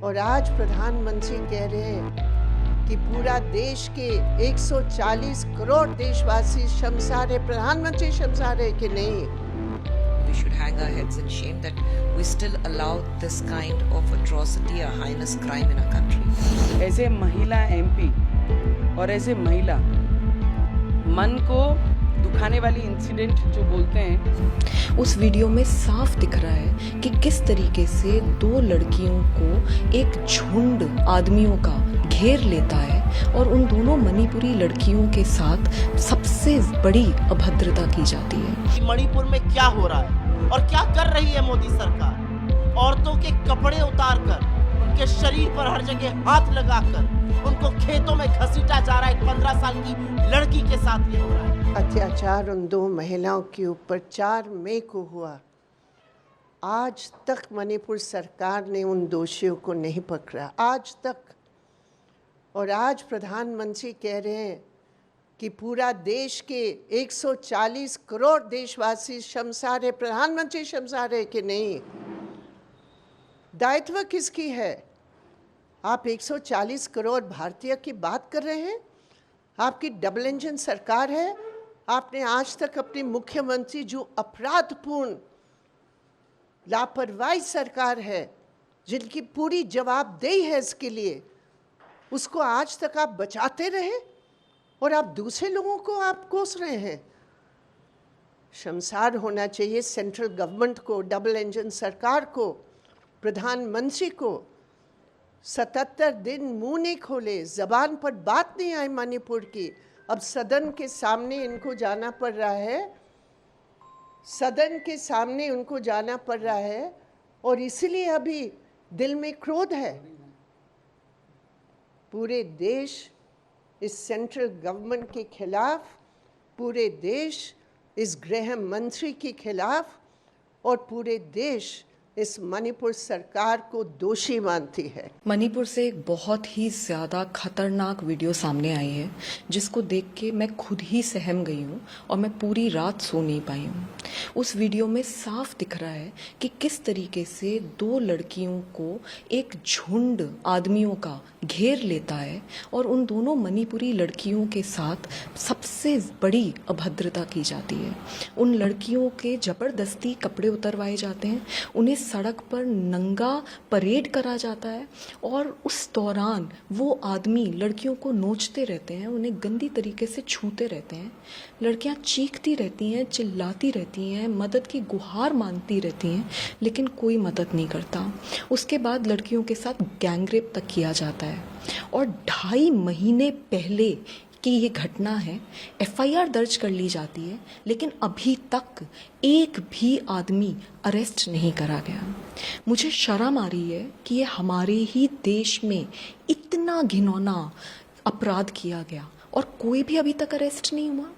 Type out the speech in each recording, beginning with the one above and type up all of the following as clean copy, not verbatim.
और आज प्रधानमंत्री कह रहे हैं कि पूरा देश के 140 करोड़ देशवासी शर्मसार है, प्रधानमंत्री शर्मसार है कि नहीं? We should hang our heads in shame that we still allow this kind of atrocity, a heinous crime in our country. ऐसे महिला एमपी और ऐसे महिला मन को दुखाने वाली इंसिडेंट जो बोलते हैं, उस वीडियो में साफ दिख रहा है कि किस तरीके से दो लड़कियों को एक झुंड आदमियों का घेर लेता है और उन दोनों मणिपुरी लड़कियों के साथ सबसे बड़ी अभद्रता की जाती है। मणिपुर में क्या हो रहा है और क्या कर रही है मोदी सरकार? औरतों के कपड़े उतारकर, उनके शरीर पर हर जगह हाथ लगाकर उनको खेतों में घसीटा जा रहा है। 15 साल की लड़की के साथ ये हो रहा है। अत्याचार उन दो महिलाओं के ऊपर 4 मई को हुआ। आज तक मणिपुर सरकार ने उन दोषियों को नहीं पकड़ा, आज तक। और आज प्रधानमंत्री कह रहे हैं कि पूरा देश के 140 करोड़ देशवासी शर्मसार है, प्रधानमंत्री शर्मसार है कि नहीं? दायित्व किसकी है? आप 140 करोड़ भारतीय की बात कर रहे हैं? आपकी डबल इंजन सरकार है। आपने आज तक अपने मुख्यमंत्री, जो अपराधपूर्ण लापरवाही सरकार है, जिनकी पूरी जवाबदेही है इसके लिए, उसको आज तक आप बचाते रहे और आप दूसरे लोगों को आप कोस रहे हैं। शर्मसार होना चाहिए सेंट्रल गवर्नमेंट को, डबल इंजन सरकार को, प्रधानमंत्री को। 77 दिन मुंह नहीं खोले, जबान पर बात नहीं आई मणिपुर की। अब सदन के सामने इनको जाना पड़ रहा है, सदन के सामने उनको जाना पड़ रहा है और इसीलिए अभी दिल में क्रोध है। पूरे देश इस सेंट्रल गवर्नमेंट के खिलाफ, पूरे देश इस गृह मंत्री के खिलाफ और पूरे देश इस मणिपुर सरकार को दोषी मानती है। मणिपुर से एक बहुत ही ज़्यादा खतरनाक वीडियो सामने आई है, जिसको देख के मैं खुद ही सहम गई हूँ और मैं पूरी रात सो नहीं पाई हूँ। उस वीडियो में साफ दिख रहा है कि किस तरीके से दो लड़कियों को एक झुंड आदमियों का घेर लेता है और उन दोनों मणिपुरी लड़कियों के साथ सबसे बड़ी अभद्रता की जाती है। उन लड़कियों के ज़बरदस्ती कपड़े उतरवाए जाते हैं, उन्हें सड़क पर नंगा परेड करा जाता है और उस दौरान वो आदमी लड़कियों को नोचते रहते हैं, उन्हें गंदी तरीके से छूते रहते हैं। लड़कियां चीखती रहती हैं, चिल्लाती रहती हैं, मदद की गुहार मांगती रहती हैं, लेकिन कोई मदद नहीं करता। उसके बाद लड़कियों के साथ गैंगरेप तक किया जाता है और 2.5 महीने पहले कि ये घटना है, एफआईआर दर्ज कर ली जाती है, लेकिन अभी तक एक भी आदमी अरेस्ट नहीं करा गया। मुझे शर्म आ रही है कि ये हमारे ही देश में इतना घिनौना अपराध किया गया और कोई भी अभी तक अरेस्ट नहीं हुआ।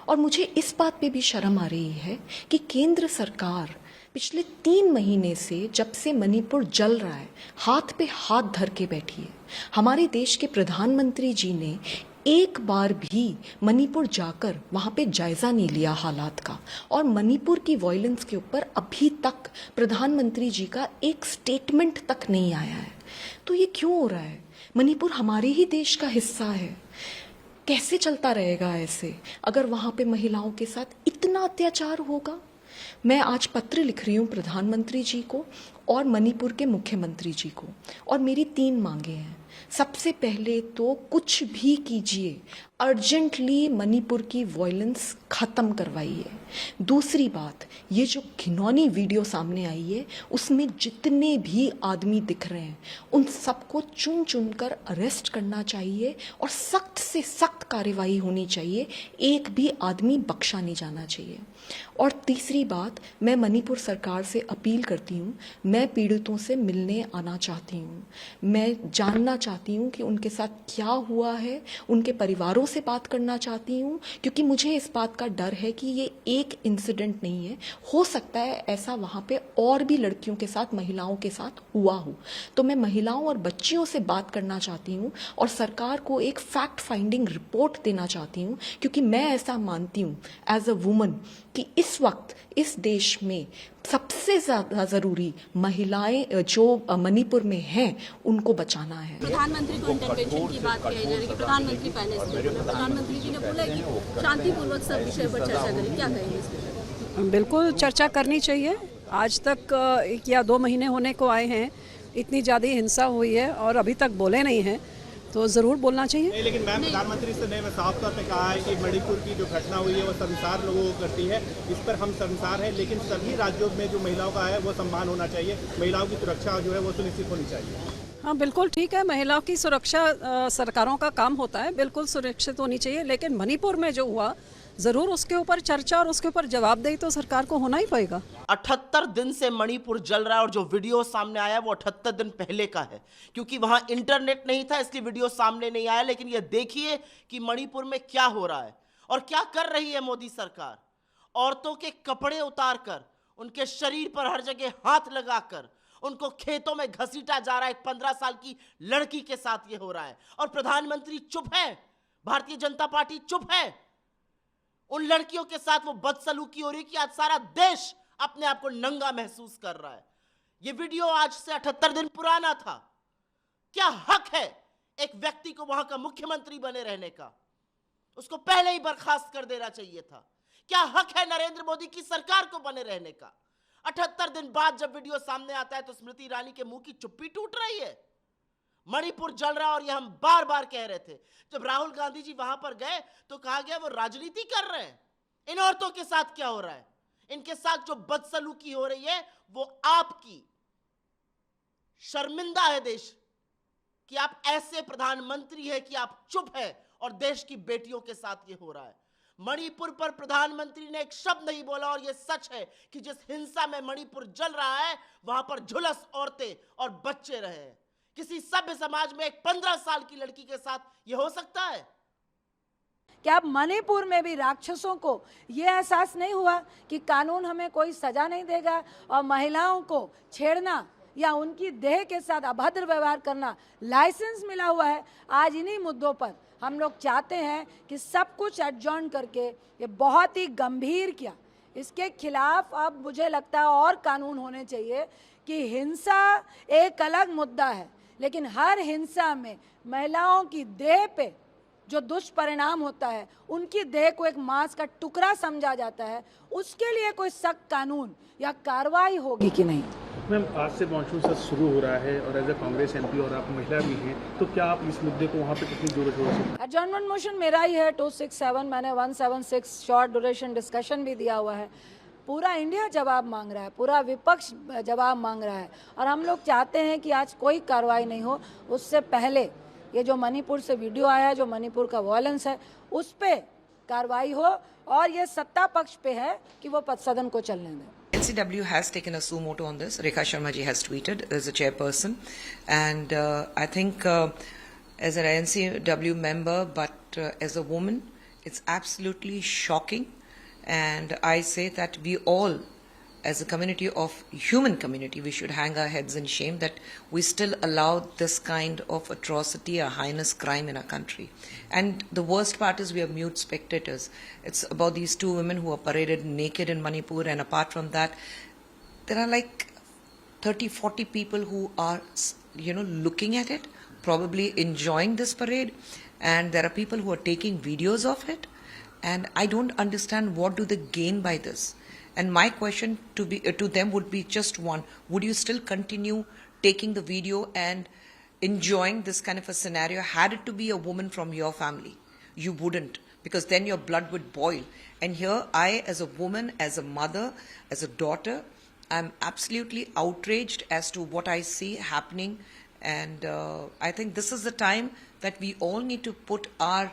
और मुझे इस बात पे भी शर्म आ रही है कि केंद्र सरकार पिछले 3 महीने से, जब से मणिपुर जल रहा है, हाथ पे हाथ धर के बैठी है। हमारे देश के प्रधानमंत्री जी ने एक बार भी मणिपुर जाकर वहाँ पे जायज़ा नहीं लिया हालात का, और मणिपुर की वायलेंस के ऊपर अभी तक प्रधानमंत्री जी का एक स्टेटमेंट तक नहीं आया है। तो ये क्यों हो रहा है? मणिपुर हमारे ही देश का हिस्सा है। कैसे चलता रहेगा ऐसे अगर वहाँ पे महिलाओं के साथ इतना अत्याचार होगा? मैं आज पत्र लिख रही हूँ प्रधानमंत्री जी को और मणिपुर के मुख्यमंत्री जी को, और मेरी 3 मांगे हैं। सबसे पहले तो कुछ भी कीजिए, अर्जेंटली मणिपुर की वायलेंस ख़त्म करवाइए। दूसरी बात, ये जो घिनौनी वीडियो सामने आई है, उसमें जितने भी आदमी दिख रहे हैं उन सबको चुन चुन कर अरेस्ट करना चाहिए और सख्त से सख्त कार्रवाई होनी चाहिए। एक भी आदमी बख्शा नहीं जाना चाहिए। और तीसरी बात, मैं मणिपुर सरकार से अपील करती हूँ, मैं पीड़ितों से मिलने आना चाहती हूँ। मैं जानना चाहती हूँ कि उनके साथ क्या हुआ है, उनके परिवारों से बात करना चाहती हूँ, क्योंकि मुझे इस बात का डर है कि ये एक इंसिडेंट नहीं है, हो सकता है ऐसा वहाँ पे और भी लड़कियों के साथ, महिलाओं के साथ हुआ हो। तो मैं महिलाओं और बच्चियों से बात करना चाहती हूँ और सरकार को एक फैक्ट फाइंडिंग रिपोर्ट देना चाहती हूँ, क्योंकि मैं ऐसा मानती हूँ एज अ वुमन कि इस वक्त इस देश में सबसे ज़्यादा ज़रूरी महिलाएं जो मणिपुर में हैं उनको बचाना है। प्रधानमंत्री को इंटरवेंशन की बात कही जा रही है। प्रधानमंत्री पहले इस पे बोले, प्रधानमंत्री जी ने बोला कि शांतिपूर्वक सब विषय पर चर्चा करें, क्या कहेंगे इस पर? बिल्कुल चर्चा करनी चाहिए। आज तक 1 या 2 महीने होने को आए हैं, इतनी ज़्यादा हिंसा हुई है और अभी तक बोले नहीं हैं, तो ज़रूर बोलना चाहिए। नहीं, लेकिन मैम प्रधानमंत्री ने साफ तौर पे कहा है कि मणिपुर की जो घटना हुई है वो शर्मसार लोगों को करती है। इस पर हम शर्मसार हैं, लेकिन सभी राज्यों में जो महिलाओं का है वो सम्मान होना चाहिए, महिलाओं की सुरक्षा जो है वो सुनिश्चित होनी चाहिए। हाँ बिल्कुल ठीक है, महिलाओं की सुरक्षा सरकारों का काम होता है, बिल्कुल सुरक्षित होनी चाहिए। लेकिन मणिपुर में जो हुआ, जरूर उसके ऊपर चर्चा और उसके ऊपर जवाबदेही तो सरकार को होना ही पड़ेगा। 78 दिन से मणिपुर जल रहा है और जो वीडियो सामने आया वो 78 दिन पहले का है, क्योंकि वहां इंटरनेट नहीं था इसलिए वीडियो सामने नहीं आया। लेकिन ये देखिए कि मणिपुर में क्या हो रहा है और क्या कर रही है मोदी सरकार। औरतों के कपड़े उतारकर, उनके शरीर पर हर जगह हाथ लगाकर उनको खेतों में घसीटा जा रहा है। एक 15 साल की लड़की के साथ ये हो रहा है और प्रधानमंत्री चुप है, भारतीय जनता पार्टी चुप है। उन लड़कियों के साथ वो बदसलूकी हो रही कि आज सारा देश अपने आप को नंगा महसूस कर रहा है। ये वीडियो आज से 78 दिन पुराना था। क्या हक है एक व्यक्ति को वहां का मुख्यमंत्री बने रहने का? उसको पहले ही बर्खास्त कर देना चाहिए था। क्या हक है नरेंद्र मोदी की सरकार को बने रहने का? 78 दिन बाद जब वीडियो सामने आता है तो स्मृति ईरानी के मुंह की चुप्पी टूट रही है। मणिपुर जल रहा और यह हम बार बार कह रहे थे। जब राहुल गांधी जी वहां पर गए तो कहा गया वो राजनीति कर रहे हैं। इन औरतों के साथ क्या हो रहा है? इनके साथ जो बदसलूकी हो रही है वो आपकी। शर्मिंदा है देश कि आप ऐसे प्रधानमंत्री हैं कि आप चुप है और देश की बेटियों के साथ ये हो रहा है। मणिपुर पर प्रधानमंत्री ने एक शब्द नहीं बोला और यह सच है कि जिस हिंसा में मणिपुर जल रहा है वहां पर झुलस औरतें और बच्चे रहे हैं। किसी सभ्य समाज में एक 15 साल की लड़की के साथ यह हो सकता है? क्या अब मणिपुर में भी राक्षसों को यह एहसास नहीं हुआ कि कानून हमें कोई सजा नहीं देगा और महिलाओं को छेड़ना या उनकी देह के साथ अभद्र व्यवहार करना लाइसेंस मिला हुआ है? आज इन्हीं मुद्दों पर हम लोग चाहते हैं कि सब कुछ एडजॉर्न करके ये बहुत ही गंभीर किया, इसके खिलाफ अब मुझे लगता है और कानून होने चाहिए कि हिंसा एक अलग मुद्दा है, लेकिन हर हिंसा में महिलाओं की देह पे जो दुष्परिणाम होता है, उनकी देह को एक मांस का टुकड़ा समझा जाता है, उसके लिए कोई सख्त कानून या कार्रवाई होगी कि नहीं? मैम, आज से मॉनसून सत्र शुरू हो रहा है और एज ए कांग्रेस एमपी और आप महिला भी हैं, तो क्या आप इस मुद्दे को वहाँ पे कितनी जोर शोर से? एडजॉर्नमेंट मोशन मेरा ही है 267, मैंने 176 शॉर्ट ड्यूरेशन डिस्कशन भी दिया हुआ है। पूरा इंडिया जवाब मांग रहा है, पूरा विपक्ष जवाब मांग रहा है और हम लोग चाहते हैं कि आज कोई कार्रवाई नहीं हो। उससे पहले ये जो मणिपुर से वीडियो आया है, जो मणिपुर का वायलेंस है, उस पे कार्रवाई हो और ये सत्ता पक्ष पे है कि वो सदन को चलने दें। NCW has taken a suo moto on this. Rekha Sharma ji has tweeted as a chairperson, and I think as an NCW member, but as a woman, it's absolutely shocking. And I say that we all, as a community of human community, we should hang our heads in shame that we still allow this kind of atrocity, a heinous crime in our country. And the worst part is we are mute spectators. It's about these 2 women who are paraded naked in Manipur, and apart from that, there are like 30-40 people who are, looking at it, probably enjoying this parade, and there are people who are taking videos of it, and I don't understand what do they gain by this. And my question to them would be just one: would you still continue taking the video and enjoying this kind of a scenario? Had it to be a woman from your family, you wouldn't, because then your blood would boil. And here I, as a woman, as a mother, as a daughter, I'm absolutely outraged as to what I see happening. And I think this is the time that we all need to put our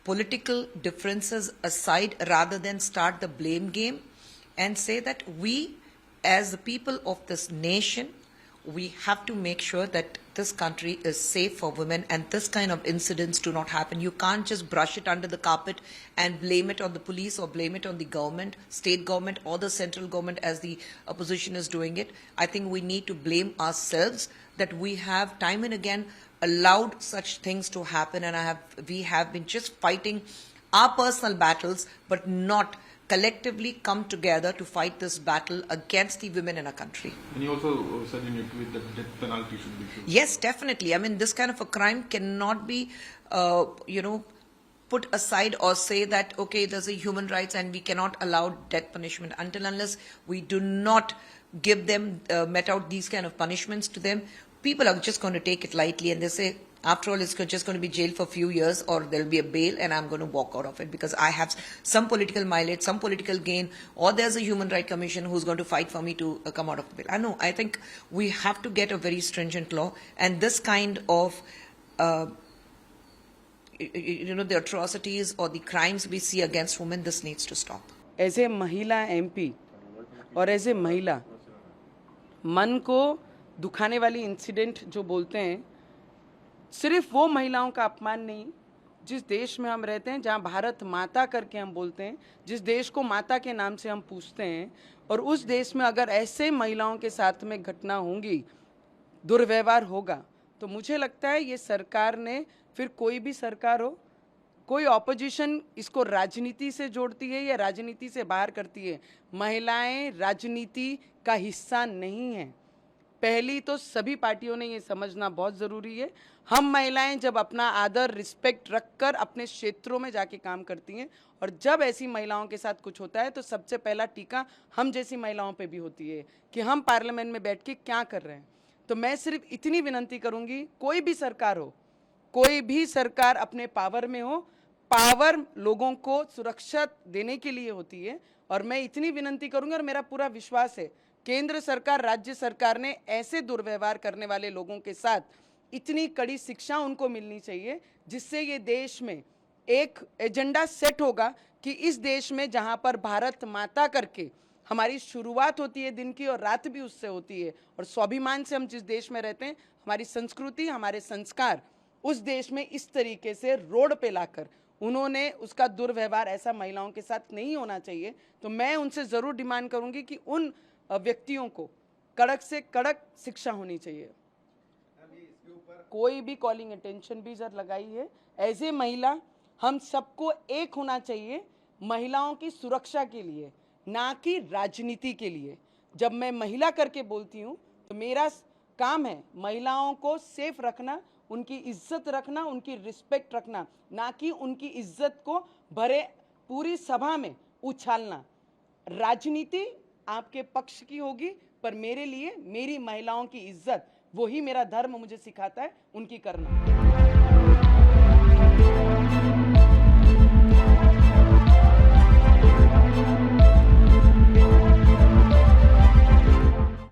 political differences aside rather than start the blame game and say that we, as the people of this nation, we have to make sure that this country is safe for women and this kind of incidents do not happen. You can't just brush it under the carpet and blame it on the police or blame it on the government, state government or the central government as the opposition is doing it. I think we need to blame ourselves that we have time and again allowed such things to happen, and we have been just fighting our personal battles but not collectively come together to fight this battle against the women in our country. And you also said in your tweet that death penalty should be issued. Yes, definitely. I mean, this kind of a crime cannot be, put aside or say that, okay, there's a human rights and we cannot allow death punishment until unless we do not give them, met out these kind of punishments to them. People are just going to take it lightly and they say, after all, it's just going to be jail for a few years or there'll be a bail and I'm going to walk out of it because I have some political mileage, some political gain, or there's a human rights commission who's going to fight for me to come out of the bail. I know. I think we have to get a very stringent law, and this kind of, the atrocities or the crimes we see against women, this needs to stop. As a महिला MP और as a महिला मन को दुखाने वाली incident जो बोलते हैं, सिर्फ वो महिलाओं का अपमान नहीं, जिस देश में हम रहते हैं, जहां भारत माता करके हम बोलते हैं, जिस देश को माता के नाम से हम पूछते हैं, और उस देश में अगर ऐसे महिलाओं के साथ में घटना होंगी, दुर्व्यवहार होगा, तो मुझे लगता है ये सरकार ने, फिर कोई भी सरकार हो, कोई ऑपोजिशन इसको राजनीति से जोड़ती है या राजनीति से बाहर करती है। महिलाएं राजनीति का हिस्सा नहीं है। पहली तो सभी पार्टियों ने ये समझना बहुत ज़रूरी है। हम महिलाएं जब अपना आदर रिस्पेक्ट रखकर अपने क्षेत्रों में जाके काम करती हैं, और जब ऐसी महिलाओं के साथ कुछ होता है तो सबसे पहला टीका हम जैसी महिलाओं पे भी होती है कि हम पार्लियामेंट में बैठ के क्या कर रहे हैं। तो मैं सिर्फ इतनी विनती करूंगी, कोई भी सरकार हो, कोई भी सरकार अपने पावर में हो, पावर लोगों को सुरक्षा देने के लिए होती है, और मैं इतनी विनती करूंगी और मेरा पूरा विश्वास है केंद्र सरकार, राज्य सरकार ने ऐसे दुर्व्यवहार करने वाले लोगों के साथ इतनी कड़ी शिक्षा उनको मिलनी चाहिए, जिससे ये देश में एक एजेंडा सेट होगा कि इस देश में जहां पर भारत माता करके हमारी शुरुआत होती है दिन की और रात भी उससे होती है, और स्वाभिमान से हम जिस देश में रहते हैं, हमारी संस्कृति, हमारे संस्कार उस देश में इस तरीके से रोड पे लाकर उन्होंने उसका दुर्व्यवहार ऐसा महिलाओं के साथ नहीं होना चाहिए। तो मैं उनसे ज़रूर डिमांड करूंगी कि उन व्यक्तियों को कड़क से कड़क शिक्षा होनी चाहिए। कोई भी कॉलिंग अटेंशन भी जर लगाई है, एज ए महिला हम सबको एक होना चाहिए महिलाओं की सुरक्षा के लिए, ना कि राजनीति के लिए। जब मैं महिला करके बोलती हूँ तो मेरा काम है महिलाओं को सेफ रखना, उनकी इज्जत रखना, उनकी रिस्पेक्ट रखना, ना कि उनकी इज्जत को भरे पूरी सभा में उछालना। राजनीति आपके पक्ष की होगी, पर मेरे लिए मेरी महिलाओं की इज्जत, वही मेरा धर्म मुझे सिखाता है उनकी करना।